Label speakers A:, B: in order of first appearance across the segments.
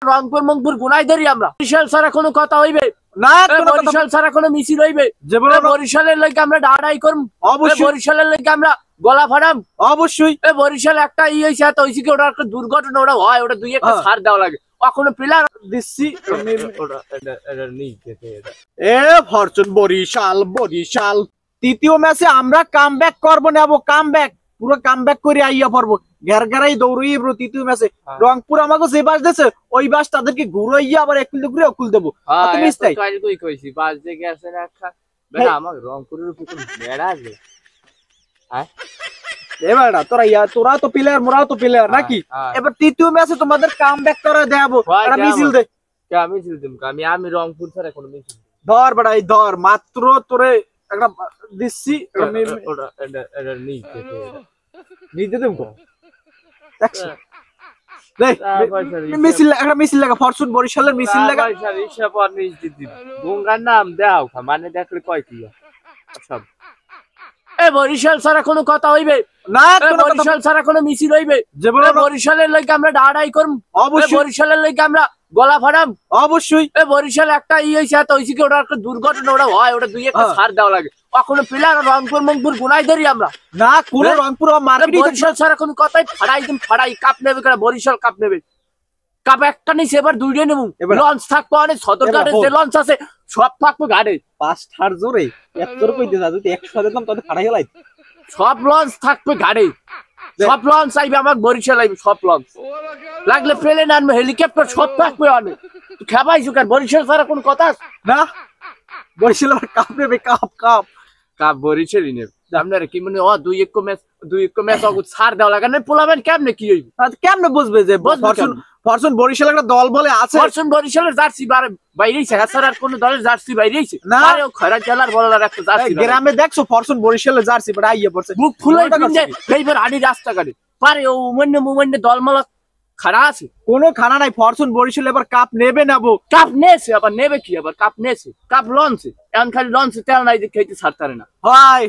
A: রংপুর মংপুর গুনাই ধরি আমরা। বরিশাল ছাড়া কোনো কথা হইবে
B: না,
A: বরিশাল ছাড়া কোনো মিছিল হইবে? বরিশালের লইগে আমরা ডাড়াই করব অবশ্যই, বরিশালের লইগে আমরা গলা ফাড়াম অবশ্যই। বরিশাল একটা হইছে এত হইছে কি ওটা একটা দুর্ঘটনা, ওটা হয়, ওটা দুই একটা ছাড় দেওয়া লাগে। কখনো প্লেয়ার দিচ্ছি
B: ফরচুন বরিশাল বরিশাল তৃতীয় ম্যাচে আমরা কামব্যাক করবো, নেবো কামব্যাক, পুরো কামব্যাক করে আইয়া পড়বো। ঘেরঘেরাই দৌড়ই তৃতীয় ম্যাচে রংপুর আমাকে যে বাস দিয়েছে ওই বাস তাদেরকে ঘুরাইয়া আবার একুল ঘুরে অকুল দেবো।
A: রংপুরের উপর বেড়া আছে
B: তোরা তো প্লেয়ার, মোরাও তো প্লেয়ার নাকি? এবার তৃতীয় ম্যাচে তোমাদের কামব্যাক করে দেবো। মিছিল দে,
A: মিছিল দেব আমি রংপুর ছাড়া কোনো মিছিল
B: ধর বেড়াই ধর, মাত্র তোরে একটা দিচ্ছি নিজে দেব মিছিল, একটা মিছিল লাগা ফরচুন বরিশালের মিছিল লাগা।
A: গঙ্গার নাম দেও মানে দেখলে কয় কি সব। বরিশাল ছাড়া কোনো কথা হইবে
B: না,
A: বরিশাল ছাড়া কোনো মিছিল হইবে? বরিশালের লইগে আমরা ডাড়াই করব অবশ্যই, বরিশালের লইগে আমরা গলা ফাড়াম অবশ্যই। বরিশাল একটা হইছে এত হইছে কি ওটা একটা দুর্ঘটনা, ওটা হয়, ওটা দুই একটা ছাড় দেওয়া লাগে। কখনো প্লেয়ার রংপুর মংপুর গুনাই ধরি আমরা
B: না, কোন রংপুর
A: বরিশাল ছাড়া কোনো কথাই ফাড়াই দিন ফাড়াই। কাপ নেবে কেন? বরিশাল কাপ নেবে। কাপ একটা নিছে, এবার দুইটা নেব। লঞ্চ থাকবো অনেক, সদরঘাটে যে লঞ্চ আছে সব থাকবো ঘাটে।
B: পাঁচটার জোরে একশোর কই দিতা, যদি 100 দিতাম তাহলে ফাড়াই গেলাই।
A: সব লঞ্চ থাকবে ঘাটে, সব লঞ্চ আইবে আমার বরিশাল আইবে, সব লঞ্চ লাগলে প্লেন আনবে, হেলিকপ্টার সব থাকবে অনেক। খেপাইছো কেন? বরিশাল ছাড়া কোনো কথা
B: না, বরিশাল কাপ নেবে, কাপ কাপ
A: কাপ বরিশালই নেবে। আপনারা কি মনে দুই এক ম্যাচ ছাড় দেওয়া লাগে না? পোলাবেন কেমনে কি হইবে?
B: কেমনে বুঝবে যে ফরচুন বরিশাল একটা দল বলে আছে?
A: ফরচুন বরিশালের জার্সি বাইরেইছে, আর কোন দলের জার্সি বাইরেইছে না? খরা জেলার বলার একটা জার্সি
B: গ্রামে দেখছো ফরচুন বরিশালের জার্সি পরে আইয়া পড়ছে,
A: মুখ ফুলাই কিনছে এইবার আড়ি রাস্তাঘাটে পারে ও মুমন্য দলমালা খাড়া আছে।
B: কোনো খানা নাই, ফরচুন বরিশাল এবার কাপ নেবে নেবো।
A: কাপ নেছে, আবার নেবে কি? আবার কাপ নেছে, কাপ লঞ্চে এখন খালি লঞ্চে তেল নাই যে খেতে ছাড়তারে না
B: হয়।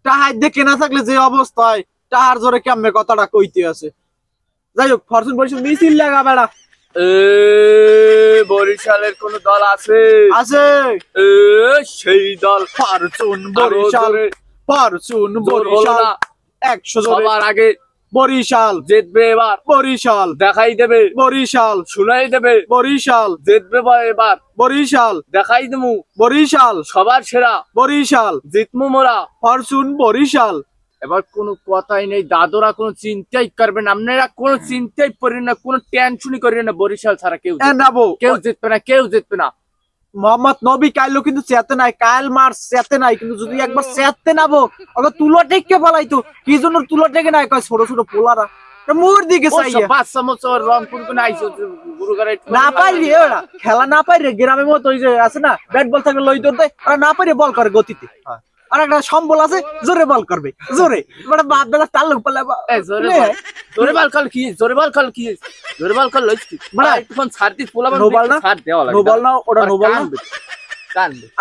B: টাহার দেখে না থাকলে যে অবস্থায়, টাহার জোরে কেমনে কথাটা কইতে আছে। যাই হোক, ফরচুন বরিশাল মিছিল লাগা বেড়া।
A: বরিশালের কোন দল আছে?
B: আছে,
A: সেই দল
B: ফরচুন বরিশাল। ফরচুন বরিশাল 100
A: সবার আগে
B: বরিশাল
A: জিতবে এবার।
B: বরিশাল
A: দেখাই দেবে,
B: বরিশাল
A: শুনাই দেবে,
B: বরিশাল
A: জিতবে এবার।
B: বরিশাল দেখাই দেবো, বরিশাল
A: সবার সেরা,
B: বরিশাল
A: জিতমু মোরা।
B: ফরচুন বরিশাল।
A: এবার কোনো কথাই নেই, দাদুরা কোনো চিন্তাই করবেন, আপনারা কোনো চিন্তাই করেন না, কোনো টেনশনই করেন না। বরিশাল ছাড়া কেউ জিতবে না, কেউ জিতবে না।
B: মোহাম্মদ নবী কাইলো কিন্তু চেতে নাই, কাইল মার্চ চেতে নাই, কিন্তু যদি একবার চেতে নাবো ওকে তুলো টেকে ফেলাইতো। কি জন্য তুলো টেকে নাই? কয় ছোট ছোট পোলারা মোর দিকে না পারি ওরা খেলা না পারি। গ্রামের মতো ওই যে আছে না, ব্যাট বল থাকলে লই ধরতে, ওরা না পারি বল করে গতিতে। আর একটা সম্বল আছে, জোরে বল করবে, জোরে বাপ দাদা তার লোক পালে
A: জোরে বল কল কি, জোরে বল কল কি, জোরে বল কল লইছি মানে একটুক্ষণ ছাড় দিস পোলাবেন,
B: নোবল না,
A: ছাড় দেওয়া লাগে।
B: নোবল না, ওটা নোবল না।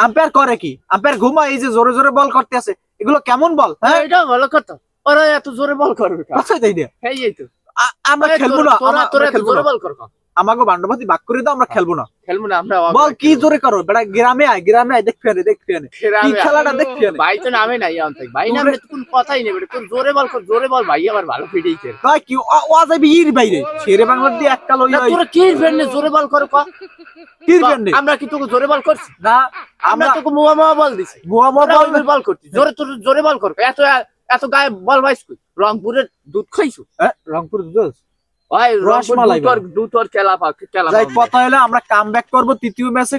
B: আম্পায়ার করে কি? আম্পায়ার ঘুমা, এই যে জোরে জোরে বল করতে আছে, এগুলো কেমন বল? হ্যাঁ,
A: এটা ভালো কথা। ওরা এত জোরে বল করবে
B: আচ্ছা তাই না?
A: এই তো
B: আমরা খেলবো না,
A: তোরা জোরে বল কর,
B: আমাকে বান্ডবাতি বাক করে দাও, আমরা খেলবো না।
A: আমরা
B: বল কি জোরে করো বেটা, গ্রামে আয়, গ্রামে আয়, দেখবি আনে কি খেলাটা দেখবি আনে।
A: ভাই তো নামে নাই আন থেকে, ভাই নামে তো কোন কথাই নেই বেটা। তোর জোরে বল কর, জোরে বল ভাই, আবার ভালো ফিটেইছে
B: কয় কি ও যাবি ইর বাইরে শেরে বাংলার দিয়ে একটা লই।
A: তোরা কি ফেন্নে জোরে বল কর, ক
B: কি ফেন্নে?
A: আমরা কি তোকে জোরে বল করছি
B: না?
A: আমরা তোকে মুয়া বল দিছি, মুয়া বল করছি। জোরে তোর জোরে বল কর। এত এত গায়ে বল ভাইস কই? রংপুরের দুধ খাইছো?
B: রংপুরের দুধ
A: ভাই, রসমালাই দুধ আর খেলা
B: যাই কথা হলো আমরা কামব্যাক করব তৃতীয় ম্যাচে।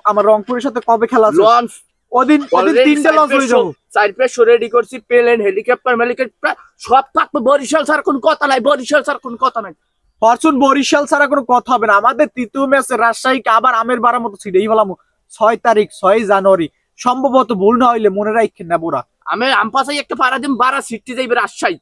B: আমার রংপুরের সাথে কবে খেলা আছে?
A: লঞ্চ
B: ওদিন তিনটা লঞ্চ হয়ে যাবো,
A: 4 রেডি করছি, প্লেন হেলিকপ্টার মেলিকপ্টার সব থাকবে। বরিশাল ছাড়া কোনো কথা নাই, বরিশাল ছাড়া কোনো কথা নাই।
B: ফরচুন বরিশাল ছাড়া কোনো কথা হবে না। আমাদের তৃতীয় ম্যাচে রাজশাহীকে আবার আমের বাড়ার মতো ছিড়েই ফেলাম 6 তারিখ 6 জানুয়ারি, সম্ভবত ভুল না হইলে মনে রাখেন না বোরা।
A: আমি আমপাশাই একটা পাড়া দিম, 12 সিটি যাইবে রাজশাহী।